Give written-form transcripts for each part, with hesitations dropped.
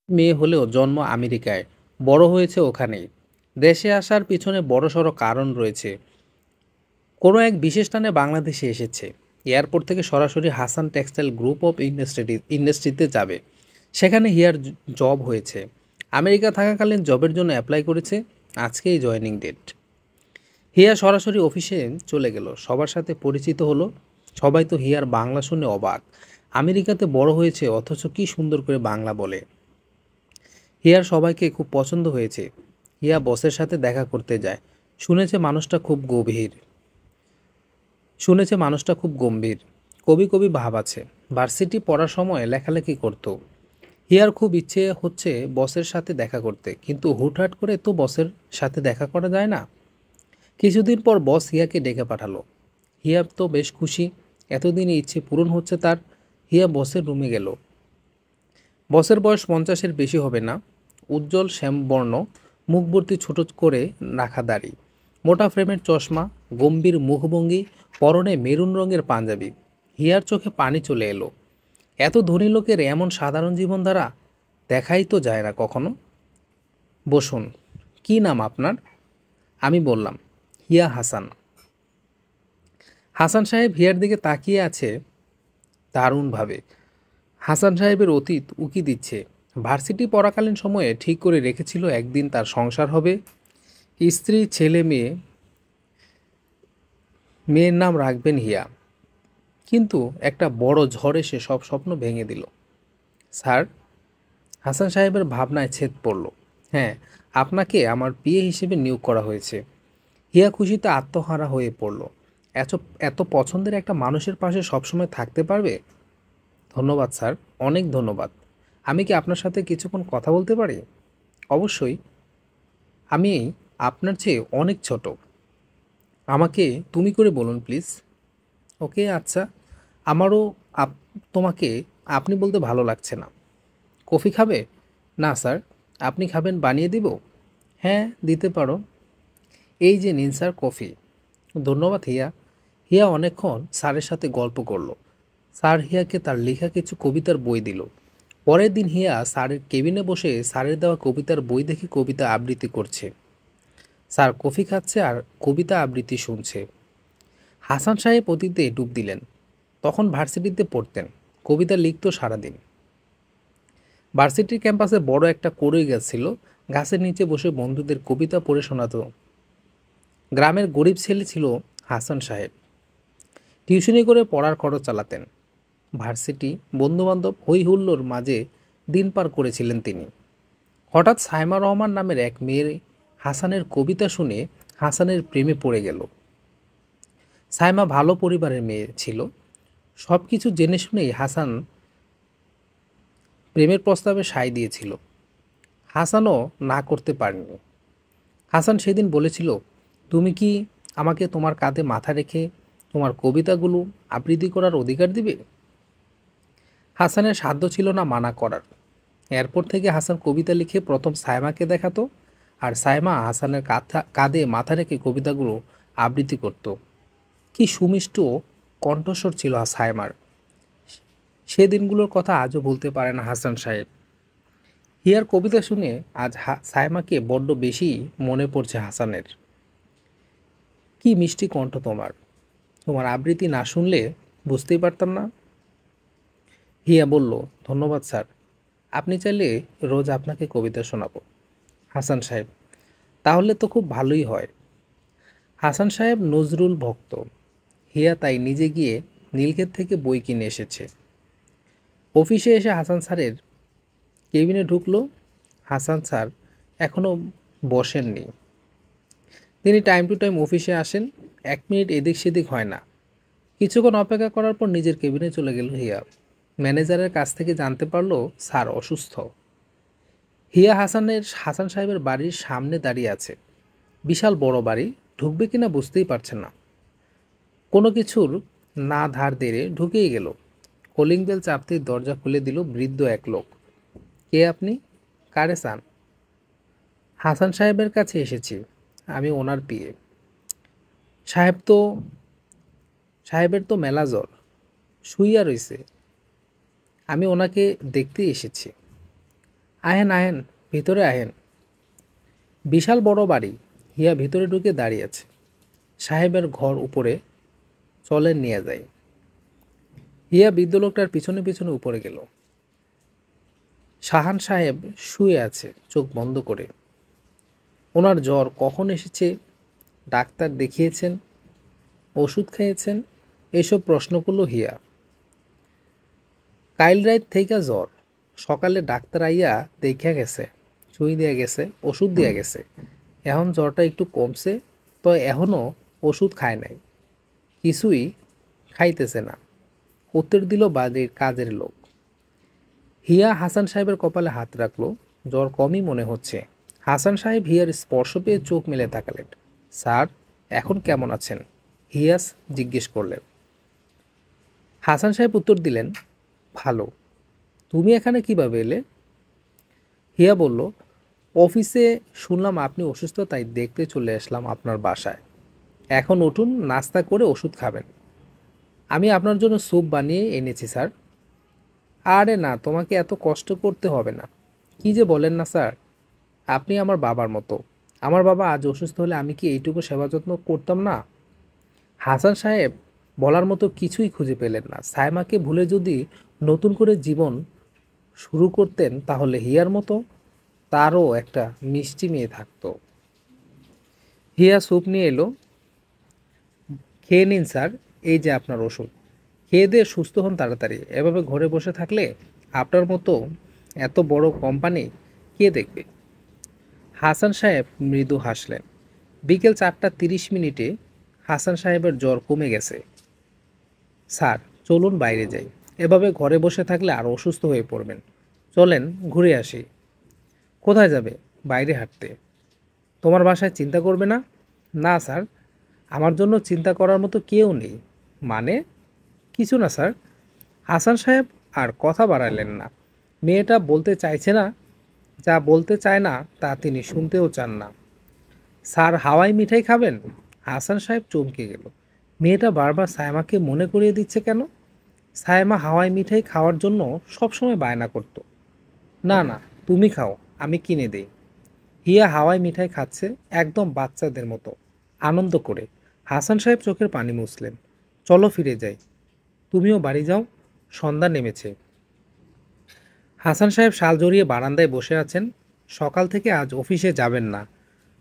মেয়ে হলেও জন্ম আমেরিকায়, বড় হয়েছে ওখানেই। দেশে আসার পিছনে বড়সড় কারণ রয়েছে। কোনো এক বিশেষ টানে বাংলাদেশে এসেছে। এয়ারপোর্ট থেকে সরাসরি হাসান টেক্সটাইল গ্রুপ অফ ইন্ডাস্ট্রিতে যাবে। সেখানে হিয়ার জব হয়েছে। আমেরিকা থাকাকালীন জবের জন্য অ্যাপ্লাই করেছে। আজকেই জয়েনিং ডেট। হিয়া সরাসরি অফিসে চলে গেল, সবার সাথে পরিচিত হলো। সবাই তো হিয়ার বাংলা শুনে অবাক। আমেরিকাতে বড় হয়েছে অথচ কি সুন্দর করে বাংলা বলে। হিয়ার সবাইকে খুব পছন্দ হয়েছে। হিয়া বসের সাথে দেখা করতে যায়। শুনেছে মানুষটা খুব গভীর। শুনেছে মানুষটা খুব গম্ভীর। কবি কবি ভাব আছে। ভার্সিটি পড়ার সময় লেখালেখি করতো। হিয়ার খুব ইচ্ছে হচ্ছে বসের সাথে দেখা করতে, কিন্তু হুটহাট করে তো বসের সাথে দেখা করা যায় না। কিছুদিন পর বস হিয়াকে ডেকে পাঠালো। হিয়া তো বেশ খুশি। এতদিনে ইচ্ছে পূরণ হচ্ছে তার। হিয়া বসের রুমে গেল। বসের বয়স 50-এর বেশি হবে না। উজ্জ্বল শ্যামবর্ণ, মুখ ভর্তি ছোট করে রাখা দাড়ি, মোটা ফ্রেমের চশমা, গম্ভীর মুখভঙ্গি, পরনে মেরুন রঙের পাঞ্জাবি। হিয়ার চোখে পানি চলে এলো। এত ধনী লোকের এমন সাধারণ জীবনধারা দেখাই তো যায় না কখনো। বসুন। কি নাম আপনার? আমি বললাম, হিয়া হাসান। হাসান সাহেব হিয়ার দিকে তাকিয়ে আছে দারুণভাবে। হাসান সাহেবের অতীত উকি দিচ্ছে। ভার্সিটি পড়াকালীন সময়ে ঠিক করে রেখেছিল একদিন তার সংসার হবে, স্ত্রী, ছেলে মেয়ে। মেয়ের নাম রাখবেন হিয়া। কিন্তু একটা বড় ঝড় এসে সব স্বপ্ন ভেঙে দিল। স্যার, হাসান সাহেবের ভাবনায় ছেদ পড়ল। হ্যাঁ, আপনাকে আমার পিএ হিসেবে নিয়োগ করা হয়েছে। হিয়া খুশিতে আত্মহারা হয়ে পড়ল। এত এত পছন্দের একটা মানুষের পাশে সবসময় থাকতে পারবে। ধন্যবাদ স্যার, অনেক ধন্যবাদ। আমি কি আপনার সাথে কিছুক্ষণ কথা বলতে পারি? অবশ্যই। আমি আপনার চেয়ে অনেক ছোট। আমাকে তুমি করে বলুন প্লিজ। ওকে, আচ্ছা। আমারও তোমাকে আপনি বলতে ভালো লাগছে না। কফি খাবে? না স্যার। আপনি খাবেন, বানিয়ে দিব? হ্যাঁ, দিতে পারো। এই যে নিন স্যার কফি। ধন্যবাদ হিয়া। হিয়া অনেকক্ষণ স্যারের সাথে গল্প করলো। স্যার হিয়াকে তার লেখা কিছু কবিতার বই দিল। পরের দিন হিয়া স্যারের কেবিনে বসে স্যারের দেওয়া কবিতার বই দেখে কবিতা আবৃত্তি করছে। স্যার কফি খাচ্ছে আর কবিতা আবৃত্তি শুনছে। হাসান সাহেব অতীতে ডুব দিলেন। তখন ভার্সিটিতে পড়তেন। কবিতা লিখত সারাদিন। ভার্সিটির ক্যাম্পাসে বড় একটা কড়ই গাছ ছিল। গাছের নিচে বসে বন্ধুদের কবিতা পড়ে শোনাতো। গ্রামের গরিব ছেলে ছিল হাসান সাহেব। টিউশনি করে পড়ার খরচ চালাতেন। ভার্সিটি, বন্ধুবান্ধব, হই হুল্লোর মাঝে দিন পার করেছিলেন তিনি। হঠাৎ সাইমা রহমান নামের এক মেয়ে হাসানের কবিতা শুনে হাসানের প্রেমে পড়ে গেল। সাইমা ভালো পরিবারের মেয়ে ছিল। সব কিছু জেনে শুনেই হাসান প্রেমের প্রস্তাবে সায় দিয়েছিল। হাসানও না করতে পারেনি। হাসান সেদিন বলেছিল, তুমি কি আমাকে তোমার কাঁধে মাথা রেখে তোমার কবিতাগুলো আবৃত্তি করার অধিকার দিবে? হাসানের সাধ্য ছিল না মানা করার। এরপর থেকে হাসান কবিতা লিখে প্রথম সাইমাকে দেখাতো, আর সাইমা হাসানের কাঁধে মাথা রেখে কবিতাগুলো আবৃত্তি করত। কি সুমিষ্ট কণ্ঠস্বর ছিল সাইমার। সে দিনগুলোর কথা আজও ভুলতে পারে না হাসান সাহেব। হিয়ার কবিতা শুনে আজ সাইমাকে বড্ড বেশি মনে পড়ছে হাসানের। কি মিষ্টি কণ্ঠ তোমার। তোমার আবৃত্তি না শুনলে বুঝতেই পারতাম না। হিয়া বলল, ধন্যবাদ স্যার। আপনি চাইলে রোজ আপনাকে কবিতা শোনাবো। হাসান সাহেব, তাহলে তো খুব ভালোই হয়। হাসান সাহেব নজরুল ভক্ত। হিয়া তাই নিজে গিয়ে নীলক্ষেত থেকে বই কিনে এসেছে। অফিসে এসে হাসান স্যারের কেবিনে ঢুকলো। হাসান স্যার এখনও বসেননি। তিনি টাইম টু টাইম অফিসে আসেন। 1 মিনিট এদিক সেদিক হয় না। কিছুক্ষণ অপেক্ষা করার পর নিজের কেবিনে চলে গেল হিয়া। ম্যানেজারের কাছ থেকে জানতে পারলো স্যার অসুস্থ। হিয়া হাসান সাহেবের বাড়ির সামনে দাঁড়িয়ে আছে। বিশাল বড় বাড়ি। ঢুকবে কিনা বুঝতেই পারছে না। কোনো কিছুর না ধার দেড়ে ঢুকেই গেল। কলিং বেল চাপতেই দরজা খুলে দিল বৃদ্ধ এক লোক। কে আপনি? কারে চান? হাসান সাহেবের কাছে এসেছি। আমি ওনার পিএ। সাহেব তো সাহেবের তো মেলা জ্বর, শুইয়া রইছে। আমি ওনাকে দেখতে এসেছি। আহেন আহেন, ভিতরে আহেন। বিশাল বড় বাড়ি। হিয়া ভিতরে ঢুকে দাঁড়িয়ে আছে। সাহেবের ঘর উপরে, চলেন নিয়ে যায়। হিয়া বৃদ্ধ লোকটার পিছনে পিছনে উপরে গেল। শাহান সাহেব শুয়ে আছে চোখ বন্ধ করে। ওনার জ্বর কখন এসেছে, ডাক্তার দেখিয়েছেন, ওষুধ খেয়েছেন, এসব প্রশ্ন করল হিয়া। কাইল রাইত থেইকা জ্বর, সকালে ডাক্তার আইয়া দেখিয়া গেছে, সুই দিয়া গেছে, ওষুধ দিয়া গেছে। এখন জ্বরটা একটু কমছে, তো এখনও ওষুধ খায় নাই, কিছুই খাইতেছে না, উত্তর দিল বাড়ির কাজের লোক। হিয়া হাসান সাহেবের কপালে হাত রাখলো। জ্বর কমই মনে হচ্ছে। হাসান সাহেব হিয়ার স্পর্শ পেয়ে চোখ মেলে তাকালেন। স্যার, এখন কেমন আছেন? হিয়াস জিজ্ঞেস করলেন। হাসান সাহেব উত্তর দিলেন, ভালো। তুমি এখানে কিভাবে এলে? হিয়া বলল, অফিসে শুনলাম আপনি অসুস্থ, তাই দেখতে চলে আসলাম আপনার বাসায়। এখন উঠুন, নাস্তা করে ওষুধ খাবেন। আমি আপনার জন্য স্যুপ বানিয়ে এনেছি স্যার। আরে না, তোমাকে এত কষ্ট করতে হবে না। কি যে বলেন না স্যার, আপনি আমার বাবার মতো। আমার বাবা আজ অসুস্থ হলে আমি কি এইটুকু সেবা যত্ন করতাম না? হাসান সাহেব বলার মতো কিছুই খুঁজে পেলেন না। সাইমাকে ভুলে যদি নতুন করে জীবন শুরু করতেন, তাহলে হিয়ার মতো তারও একটা মিষ্টি মেয়ে থাকতো। হিয়া স্যুপ নিয়ে এলো। খেয়ে নিন স্যার, এই যে আপনার ওষুধ। খেয়ে দিয়ে সুস্থ হন তাড়াতাড়ি। এভাবে ঘরে বসে থাকলে আপনার মতো এত বড় কোম্পানি কে দেখবে? হাসান সাহেব মৃদু হাসলেন। বিকেল 4:30 হাসান সাহেবের জ্বর কমে গেছে। স্যার, চলুন বাইরে যাই। এভাবে ঘরে বসে থাকলে আরও অসুস্থ হয়ে পড়বেন। চলেন ঘুরে আসি। কোথায় যাবে? বাইরে হাঁটতে। তোমার বাসায় চিন্তা করবে না? না স্যার, আমার জন্য চিন্তা করার মতো কেউ নেই। মানে? কিছু না স্যার। হাসান সাহেব আর কথা বাড়ালেন না। মেয়েটা বলতে চাইছে না, যা বলতে চায় না তা তিনি শুনতেও চান না। স্যার, হাওয়াই মিঠাই খাবেন? হাসান সাহেব চমকে গেল। মেয়েটা বারবার সায়মাকে মনে করিয়ে দিচ্ছে কেন? সায়মা হাওয়াই মিঠাই খাওয়ার জন্য সবসময় বায়না করত। না না, তুমি খাও, আমি কিনে দেই। হিয়া হাওয়াই মিঠাই খাচ্ছে একদম বাচ্চাদের মতো, আনন্দ করে। হাসান সাহেব চোখের পানি মুছলেন। চলো ফিরে যাই। তুমিও বাড়ি যাও, সন্ধ্যা নেমেছে। হাসান সাহেব শাল জড়িয়ে বারান্দায় বসে আছেন। সকাল থেকে আজ অফিসে যাবেন না,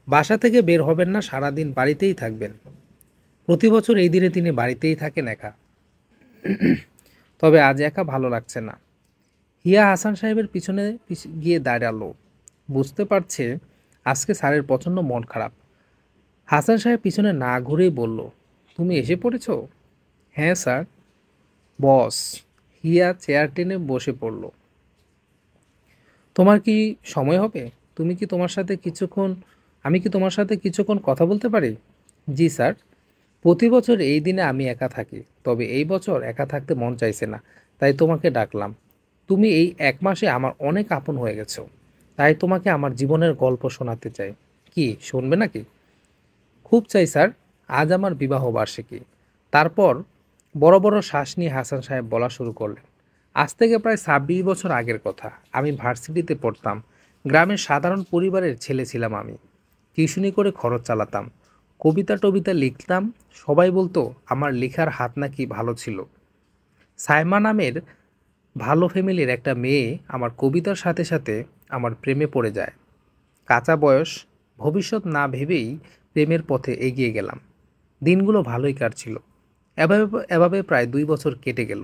বাসা থেকে বের হবেন না, সারাদিন বাড়িতেই থাকবেন। প্রতি বছর এই দিনে তিনি বাড়িতেই থাকেন একা। তবে আজ একা ভালো লাগছে না। হিয়া হাসান সাহেবের পিছনে গিয়ে দাঁড়ালো। বুঝতে পারছে আজকে স্যারের প্রচণ্ড মন খারাপ। হাসান সাহেব পিছনে না ঘুরেই বলল, তুমি এসে পড়েছ? হ্যাঁ স্যার। বস। হিয়া চেয়ার টেনে বসে পড়ল। তোমার কি সময় হবে? তুমি কি তোমার সাথে কিছুক্ষণ আমি কি তোমার সাথে কিছুক্ষণ কথা বলতে পারি? জি স্যার। প্রতি বছর এই দিনে আমি একা থাকি, তবে এই বছর একা থাকতে মন চাইছে না, তাই তোমাকে ডাকলাম। তুমি এই 1 মাসে আমার অনেক আপন হয়ে গেছো, তাই তোমাকে আমার জীবনের গল্প শোনাতে চাই। কি শুনবে নাকি? খুব চাই স্যার। আজ আমার বিবাহ বার্ষিকী। তারপর বড় বড় শ্বাস নিয়ে হাসান সাহেব বলা শুরু করলেন। আজ থেকে প্রায় 26 বছর আগের কথা। আমি ভার্সিটিতে পড়তাম। গ্রামের সাধারণ পরিবারের ছেলে ছিলাম আমি। টিউশনি করে খরচ চালাতাম। কবিতা টবিতা লিখতাম। সবাই বলতো আমার লেখার হাত নাকি ভালো ছিল। সাইমা নামের ভালো ফ্যামিলির একটা মেয়ে আমার কবিতার সাথে সাথে আমার প্রেমে পড়ে যায়। কাঁচা বয়স, ভবিষ্যৎ না ভেবেই প্রেমের পথে এগিয়ে গেলাম। দিনগুলো ভালোই কাটছিল। এভাবে এভাবে প্রায় 2 বছর কেটে গেল।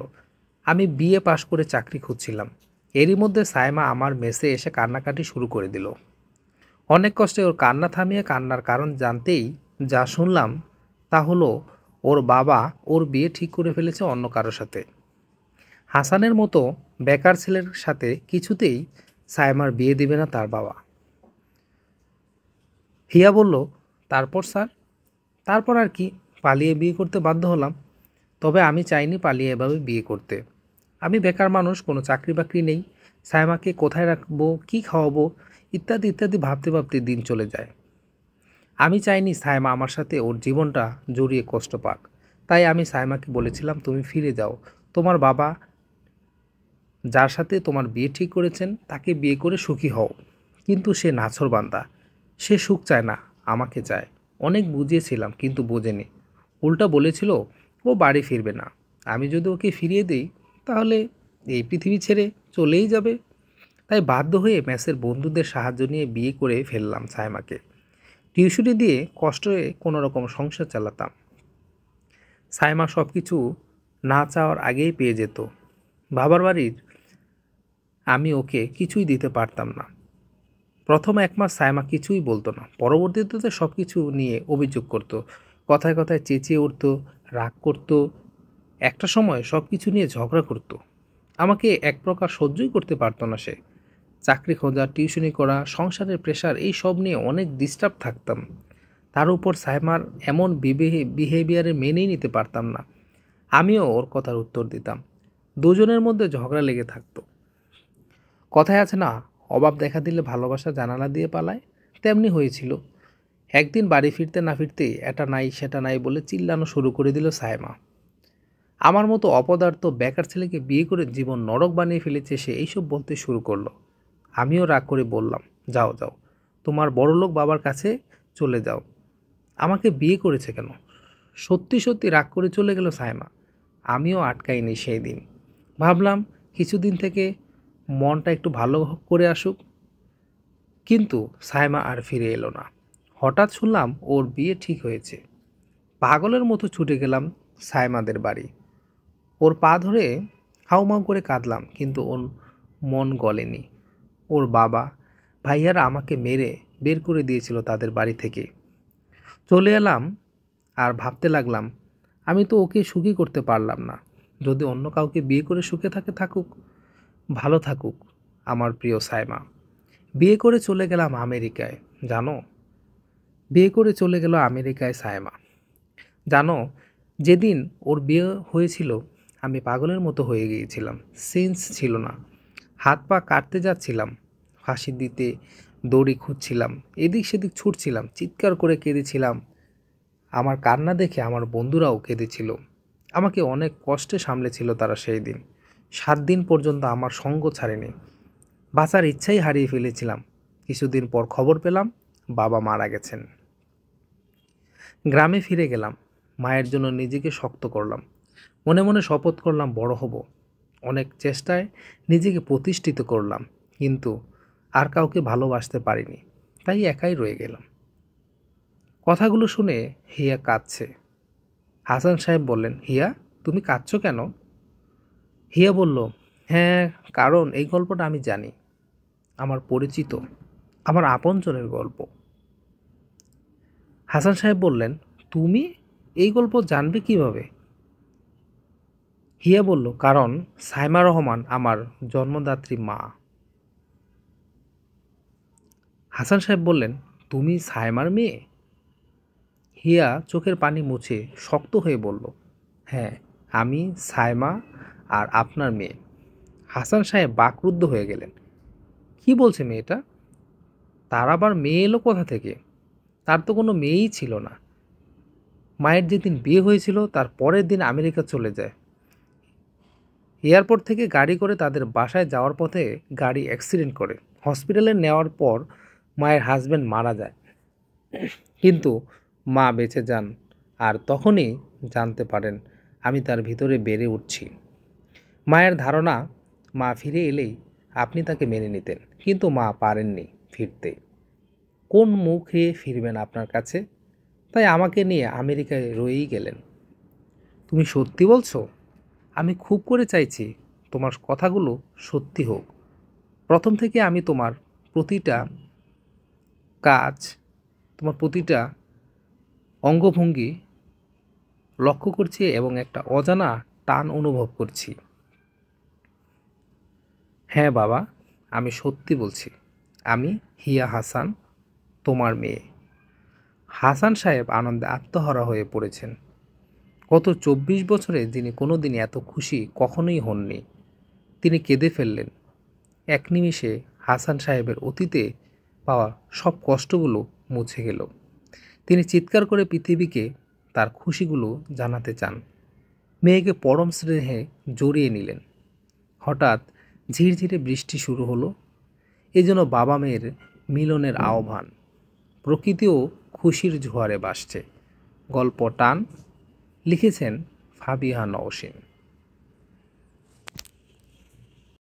আমি বিএ পাশ করে চাকরি খুঁজছিলাম। এরই মধ্যে সাইমা আমার মেসে এসে কান্নাকাটি শুরু করে দিল। অনেক কষ্টে ওর কান্না থামিয়ে কান্নার কারণ জানতেই যা শুনলাম তা হলো, ওর বাবা ওর বিয়ে ঠিক করে ফেলেছে অন্য কারোর সাথে। হাসানের মতো বেকার ছেলের সাথে কিছুতেই সাইমার বিয়ে দিবে না তার বাবা। হিয়া বলল, তারপর স্যার? তারপর আর কি, পালিয়ে বিয়ে করতে বাধ্য হলাম। তবে আমি চাইনি পালিয়ে এভাবে বিয়ে করতে। আমি বেকার মানুষ, কোনো চাকরি বাকরি নেই। সাইমাকে কোথায় রাখবো, কি খাওয়াবো, ইত্যাদি ইত্যাদি ভাবতে ভাবতে দিন চলে যায়। আমি চাইনি সাইমা আমার সাথে ওর জীবনটা জড়িয়ে কষ্ট পাক। তাই আমি সাইমাকে বলেছিলাম, তুমি ফিরে যাও, তোমার বাবা যার সাথে তোমার বিয়ে ঠিক করেছেন তাকে বিয়ে করে সুখী হও। কিন্তু সে নাছোড়বান্দা, সে সুখ চায় না, আমাকে চায়। অনেক বুঝিয়েছিলাম কিন্তু বোঝেনি। উল্টা বলেছিল ও বাড়ি ফিরবে না, আমি যদি ওকে ফিরিয়ে দিই তাহলে এই পৃথিবী ছেড়ে চলেই যাবে। তাই বাধ্য হয়ে মেসের বন্ধুদের সাহায্য নিয়ে বিয়ে করে ফেললাম সাইমাকে। টিউশনি দিয়ে কষ্টে কোনো রকম সংসার চালাতাম। সাইমা সব কিছু না চাওয়ার আগেই পেয়ে যেত। বাবার বাড়ির আমি ওকে কিছুই দিতে পারতাম না। প্রথম 1 মাস সাইমা কিছুই বলতো না, পরবর্তীতে সব কিছু নিয়ে অভিযোগ করতো, কথায় কথায় চেঁচিয়ে উঠতো, রাগ করতো, একটা সময় সব কিছু নিয়ে ঝগড়া করতো। আমাকে এক প্রকার সহ্যই করতে পারতো না সে। চাকরি খোঁজা, টিউশনি করা, সংসারের প্রেশার, এই সব নিয়ে অনেক ডিস্টার্ব থাকতাম। তার উপর সাইমার এমন বিহেভিয়ারে মেনেই নিতে পারতাম না। আমিও ওর কথার উত্তর দিতাম। দুজনের মধ্যে ঝগড়া লেগে থাকতো। কথায় আছে না, অভাব দেখা দিলে ভালোবাসা জানালা দিয়ে পালায়, তেমনি হয়েছিল। একদিন বাড়ি ফিরতে না ফিরতেই এটা নাই সেটা নাই বলে চিল্লানো শুরু করে দিল সাইমা। আমার মতো অপদার্থ বেকার ছেলেকে বিয়ে করে জীবন নরক বানিয়ে ফেলেছে সে, এইসব বলতে শুরু করলো। আমিও রাগ করে বললাম, যাও যাও, তোমার বড়লোক বাবার কাছে চলে যাও। আমাকে বিয়ে করেছে কেন? সত্যি সত্যি রাগ করে চলে গেল সাইমা। আমিও আটকাইনি সেই দিন। ভাবলাম কিছুদিন থেকে মনটা একটু ভালো করে আসুক। কিন্তু সাইমা আর ফিরে এলো না। হঠাৎ শুনলাম ওর বিয়ে ঠিক হয়েছে। পাগলের মতো ছুটে গেলাম সাইমাদের বাড়ি। ওর পা ধরে হাউমাউ করে কাঁদলাম, কিন্তু ওর মন গলেনি। ওর বাবা ভাইয়ারা আমাকে মেরে বের করে দিয়েছিল তাদের বাড়ি থেকে। চলে এলাম আর ভাবতে লাগলাম, আমি তো ওকে সুখী করতে পারলাম না। যদি অন্য কাউকে বিয়ে করে সুখে থাকে থাকুক, ভালো থাকুক। আমার প্রিয় সাইমা বিয়ে করে চলে গেলাম আমেরিকায়। জানো, বিয়ে করে চলে গেল আমেরিকায় সাইমা। জানো, যেদিন ওর বিয়ে হয়েছিল আমি পাগলের মতো হয়ে গিয়েছিলাম। সেন্স ছিল না। হাত পা কাটতে যাচ্ছিলাম, ফাঁসি দিতে দড়ি খুঁজছিলাম, এদিক সেদিক ছুটছিলাম, চিৎকার করে কেঁদেছিলাম। আমার কান্না দেখে আমার বন্ধুরাও কেঁদেছিল। আমাকে অনেক কষ্টে সামলেছিল তারা সেই দিন। 7 দিন পর্যন্ত আমার সঙ্গ ছাড়েনি। বাঁচার ইচ্ছাই হারিয়ে ফেলেছিলাম। কিছুদিন পর খবর পেলাম বাবা মারা গেছেন। গ্রামে ফিরে গেলাম। মায়ের জন্য নিজেকে শক্ত করলাম। মনে মনে শপথ করলাম বড় হব। অনেক চেষ্টায় নিজেকে প্রতিষ্ঠিত করলাম, কিন্তু আর কাউকে ভালোবাসতে পারিনি। তাই একাই রয়ে গেলাম। কথাগুলো শুনে হিয়া কাঁদছে। হাসান সাহেব বললেন, হিয়া, তুমি কাঁদছো কেন? হিয়া বলল, হ্যাঁ, কারণ এই গল্পটা আমি জানি, আমার পরিচিত, আমার আপনজনের গল্প। হাসান সাহেব বললেন, তুমি এই গল্প জানবে কিভাবে? হিয়া বলল, কারণ সাইমা রহমান আমার জন্মদাত্রী মা। হাসান সাহেব বললেন, তুমি সাইমার মেয়ে? হিয়া চোখের পানি মুছে শক্ত হয়ে বলল, হ্যাঁ, আমি সাইমা আর আপনার মেয়ে। হাসান সাহেব বাকরুদ্ধ হয়ে গেলেন। কি বলছে মেয়েটা? তার আবার মেয়ে এলো কোথা থেকে? তার তো কোনো মেয়েই ছিল না। মায়ের যেদিন বিয়ে হয়েছিল তার পরের দিন আমেরিকা চলে যায়। এয়ারপোর্ট থেকে গাড়ি করে তাদের বাসায় যাওয়ার পথে গাড়ি অ্যাক্সিডেন্ট করে হসপিটালে নেওয়ার পর মায়ের হাজব্যান্ড মারা যায়। কিন্তু মা বেঁচে যান। আর তখনই জানতে পারেন আমি তার ভিতরে বেড়ে উঠছি। মায়ের ধারণা মা ফিরে এলেই আপনি তাকে মেনে নিতেন, কিন্তু মা পারেননি ফিরতে। কোন মুখে ফিরবেন আপনার কাছে? তাই আমাকে নিয়ে আমেরিকায় রয়েই গেলেন। তুমি সত্যি বলছো? আমি খুব করে চাইছি তোমার কথাগুলো সত্যি হোক। প্রথম থেকে আমি তোমার প্রতিটা কাজ, তোমার প্রতিটা অঙ্গভঙ্গি লক্ষ্য করছি এবং একটা অজানা টান অনুভব করছি। হ্যাঁ বাবা, আমি সত্যি বলছি। আমি হিয়া হাসান, তোমার মেয়ে। হাসান সাহেব আনন্দে আত্মহারা হয়ে পড়েছেন। গত 24 বছরে যিনি কোনোদিনই এত খুশি কখনোই হননি। তিনি কেঁদে ফেললেন। এক নিমিষে হাসান সাহেবের অতীতে পাওয়া সব কষ্টগুলো মুছে গেল। তিনি চিৎকার করে পৃথিবীকে তার খুশিগুলো জানাতে চান। মেয়েকে পরম স্নেহে জড়িয়ে নিলেন। হঠাৎ ঝিরঝিরে বৃষ্টি শুরু হলো। এই যেন বাবা মেয়ের মিলনের আহ্বান। প্রকৃতিও খুশির জোয়ারে ভাসছে। গল্প টান লিখেছেন ফাবিহা নওশীন।